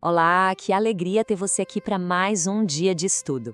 Olá, que alegria ter você aqui para mais um dia de estudo.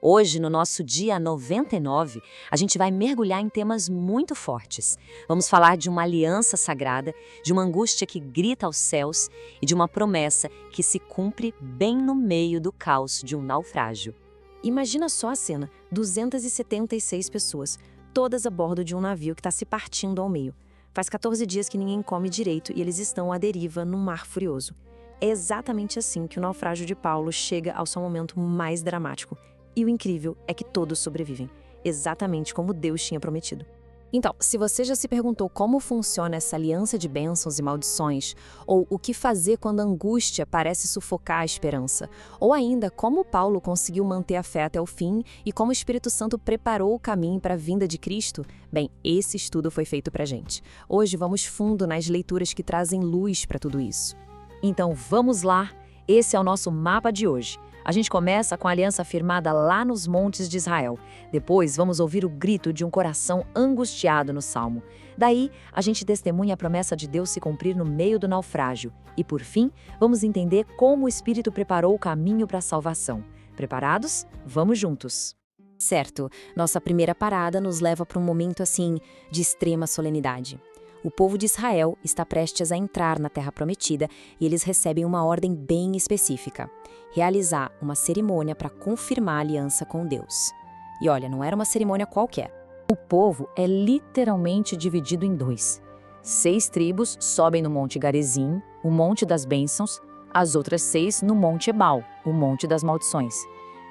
Hoje, no nosso dia 99, a gente vai mergulhar em temas muito fortes. Vamos falar de uma aliança sagrada, de uma angústia que grita aos céus e de uma promessa que se cumpre bem no meio do caos de um naufrágio. Imagina só a cena: 276 pessoas, todas a bordo de um navio que está se partindo ao meio. Faz 14 dias que ninguém come direito e eles estão à deriva num mar furioso. É exatamente assim que o naufrágio de Paulo chega ao seu momento mais dramático. E o incrível é que todos sobrevivem, exatamente como Deus tinha prometido. Então, se você já se perguntou como funciona essa aliança de bênçãos e maldições, ou o que fazer quando a angústia parece sufocar a esperança, ou ainda como Paulo conseguiu manter a fé até o fim e como o Espírito Santo preparou o caminho para a vinda de Cristo, bem, esse estudo foi feito pra gente. Hoje vamos fundo nas leituras que trazem luz para tudo isso. Então vamos lá, esse é o nosso mapa de hoje. A gente começa com a aliança firmada lá nos montes de Israel. Depois vamos ouvir o grito de um coração angustiado no Salmo. Daí, a gente testemunha a promessa de Deus se cumprir no meio do naufrágio. E por fim, vamos entender como o Espírito preparou o caminho para a salvação. Preparados? Vamos juntos! Certo, nossa primeira parada nos leva para um momento assim de extrema solenidade. O povo de Israel está prestes a entrar na Terra Prometida e eles recebem uma ordem bem específica: realizar uma cerimônia para confirmar a aliança com Deus. E olha, não era uma cerimônia qualquer. O povo é literalmente dividido em dois. 6 tribos sobem no Monte Garizim, o Monte das Bênçãos, as outras 6 no Monte Ebal, o Monte das Maldições.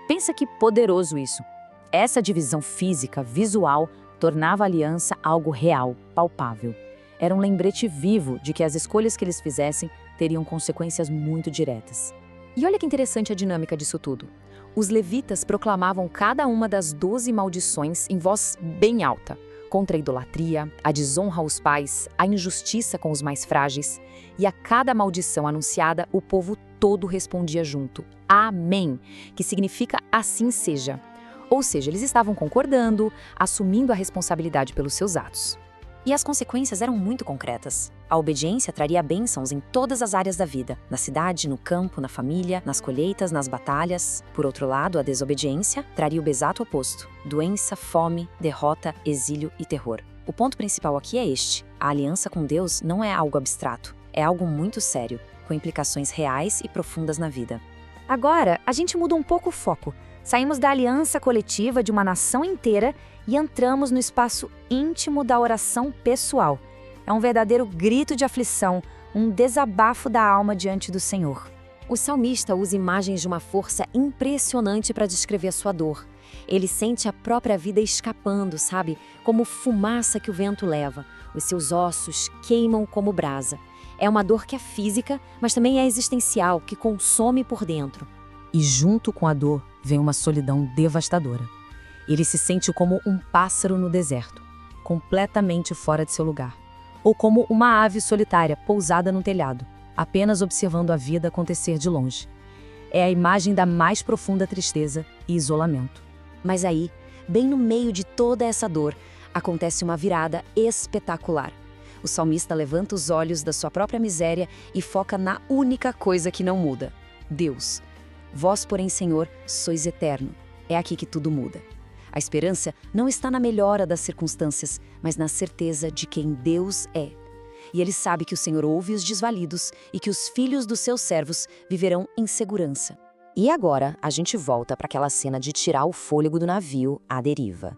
Pensa que poderoso isso! Essa divisão física, visual, tornava a aliança algo real, palpável. Era um lembrete vivo de que as escolhas que eles fizessem teriam consequências muito diretas. E olha que interessante a dinâmica disso tudo. Os levitas proclamavam cada uma das 12 maldições em voz bem alta, contra a idolatria, a desonra aos pais, a injustiça com os mais frágeis. E a cada maldição anunciada, o povo todo respondia junto: Amém, que significa assim seja. Ou seja, eles estavam concordando, assumindo a responsabilidade pelos seus atos. E as consequências eram muito concretas. A obediência traria bênçãos em todas as áreas da vida, na cidade, no campo, na família, nas colheitas, nas batalhas. Por outro lado, a desobediência traria o exato oposto: doença, fome, derrota, exílio e terror. O ponto principal aqui é este: a aliança com Deus não é algo abstrato, é algo muito sério, com implicações reais e profundas na vida. Agora, a gente muda um pouco o foco. Saímos da aliança coletiva de uma nação inteira e entramos no espaço íntimo da oração pessoal. É um verdadeiro grito de aflição, um desabafo da alma diante do Senhor. O salmista usa imagens de uma força impressionante para descrever a sua dor. Ele sente a própria vida escapando, sabe? Como fumaça que o vento leva. Os seus ossos queimam como brasa. É uma dor que é física, mas também é existencial, que consome por dentro. E junto com a dor vem uma solidão devastadora. Ele se sente como um pássaro no deserto, completamente fora de seu lugar. Ou como uma ave solitária pousada no telhado, apenas observando a vida acontecer de longe. É a imagem da mais profunda tristeza e isolamento. Mas aí, bem no meio de toda essa dor, acontece uma virada espetacular. O salmista levanta os olhos da sua própria miséria e foca na única coisa que não muda: Deus. Vós, porém, Senhor, sois eterno. É aqui que tudo muda. A esperança não está na melhora das circunstâncias, mas na certeza de quem Deus é. E ele sabe que o Senhor ouve os desvalidos e que os filhos dos seus servos viverão em segurança. E agora a gente volta para aquela cena de tirar o fôlego do navio à deriva.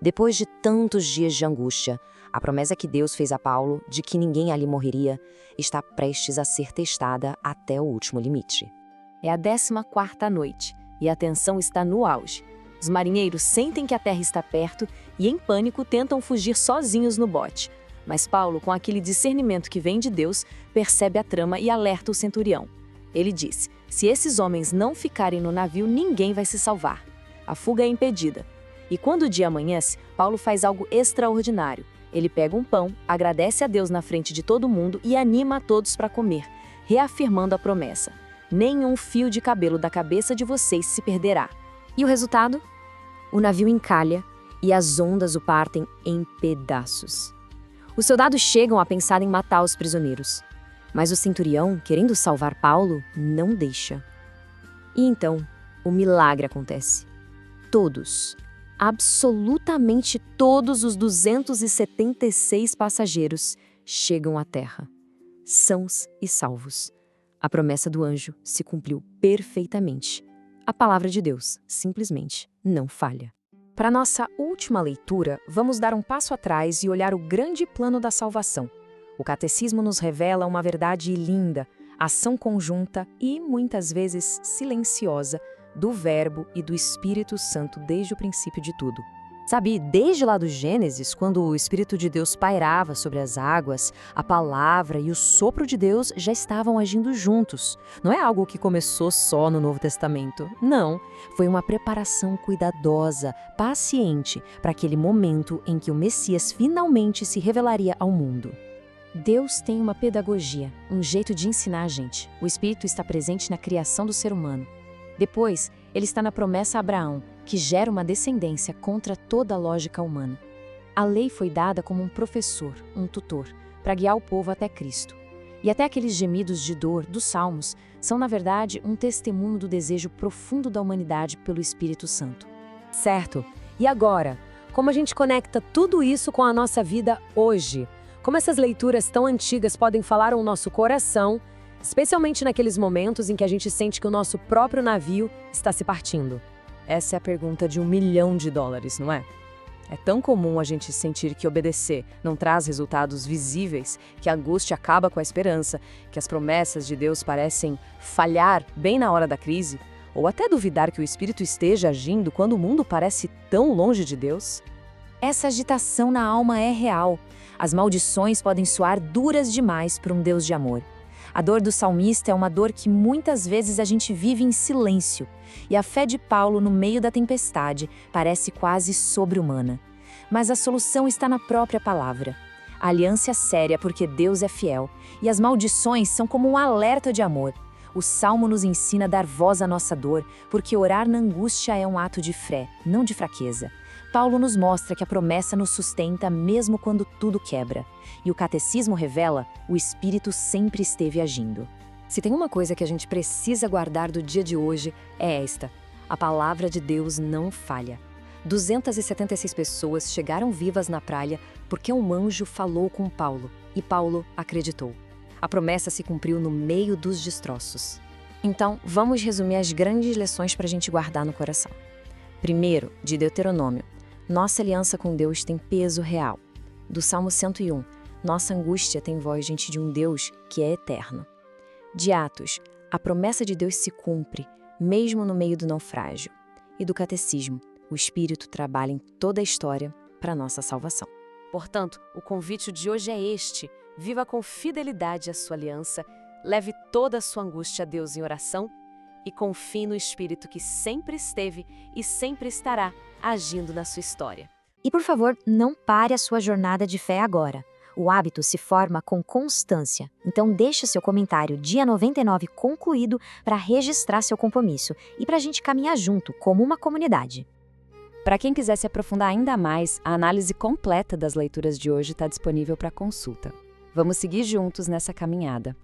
Depois de tantos dias de angústia, a promessa que Deus fez a Paulo de que ninguém ali morreria está prestes a ser testada até o último limite. É a 14ª noite e a tensão está no auge. Os marinheiros sentem que a terra está perto e, em pânico, tentam fugir sozinhos no bote. Mas Paulo, com aquele discernimento que vem de Deus, percebe a trama e alerta o centurião. Ele diz: se esses homens não ficarem no navio, ninguém vai se salvar. A fuga é impedida. E quando o dia amanhece, Paulo faz algo extraordinário. Ele pega um pão, agradece a Deus na frente de todo mundo e anima a todos para comer, reafirmando a promessa: nenhum fio de cabelo da cabeça de vocês se perderá. E o resultado? O navio encalha e as ondas o partem em pedaços. Os soldados chegam a pensar em matar os prisioneiros. Mas o centurião, querendo salvar Paulo, não deixa. E então, o milagre acontece. Todos, absolutamente todos os 276 passageiros chegam à terra, sãos e salvos. A promessa do anjo se cumpriu perfeitamente. A palavra de Deus simplesmente não falha. Para nossa última leitura, vamos dar um passo atrás e olhar o grande plano da salvação. O catecismo nos revela uma verdade linda, ação conjunta e, muitas vezes, silenciosa, do Verbo e do Espírito Santo desde o princípio de tudo. Sabe, desde lá do Gênesis, quando o Espírito de Deus pairava sobre as águas, a palavra e o sopro de Deus já estavam agindo juntos. Não é algo que começou só no Novo Testamento. Não, foi uma preparação cuidadosa, paciente, para aquele momento em que o Messias finalmente se revelaria ao mundo. Deus tem uma pedagogia, um jeito de ensinar a gente. O Espírito está presente na criação do ser humano. Depois, ele está na promessa a Abraão, que gera uma descendência contra toda a lógica humana. A lei foi dada como um professor, um tutor, para guiar o povo até Cristo. E até aqueles gemidos de dor dos Salmos são, na verdade, um testemunho do desejo profundo da humanidade pelo Espírito Santo. Certo. E agora? Como a gente conecta tudo isso com a nossa vida hoje? Como essas leituras tão antigas podem falar ao nosso coração, especialmente naqueles momentos em que a gente sente que o nosso próprio navio está se partindo? Essa é a pergunta de $1 milhão, não é? É tão comum a gente sentir que obedecer não traz resultados visíveis, que a angústia acaba com a esperança, que as promessas de Deus parecem falhar bem na hora da crise, ou até duvidar que o Espírito esteja agindo quando o mundo parece tão longe de Deus. Essa agitação na alma é real. As maldições podem soar duras demais para um Deus de amor. A dor do salmista é uma dor que muitas vezes a gente vive em silêncio, e a fé de Paulo no meio da tempestade parece quase sobre-humana. Mas a solução está na própria palavra. A aliança é séria porque Deus é fiel, e as maldições são como um alerta de amor. O Salmo nos ensina a dar voz à nossa dor, porque orar na angústia é um ato de fé, não de fraqueza. Paulo nos mostra que a promessa nos sustenta mesmo quando tudo quebra. E o catecismo revela, o Espírito sempre esteve agindo. Se tem uma coisa que a gente precisa guardar do dia de hoje, é esta: a palavra de Deus não falha. 276 pessoas chegaram vivas na praia porque um anjo falou com Paulo, e Paulo acreditou. A promessa se cumpriu no meio dos destroços. Então, vamos resumir as grandes lições para a gente guardar no coração. Primeiro, de Deuteronômio: nossa aliança com Deus tem peso real. Do Salmo 101, nossa angústia tem voz diante de um Deus que é eterno. De Atos, a promessa de Deus se cumpre, mesmo no meio do naufrágio. E do Catecismo, o Espírito trabalha em toda a história para nossa salvação. Portanto, o convite de hoje é este: viva com fidelidade a sua aliança, leve toda a sua angústia a Deus em oração e confie no Espírito que sempre esteve e sempre estará agindo na sua história. E por favor, não pare a sua jornada de fé agora. O hábito se forma com constância. Então deixe seu comentário dia 99 concluído para registrar seu compromisso e para a gente caminhar junto como uma comunidade. Para quem quiser se aprofundar ainda mais, a análise completa das leituras de hoje está disponível para consulta. Vamos seguir juntos nessa caminhada.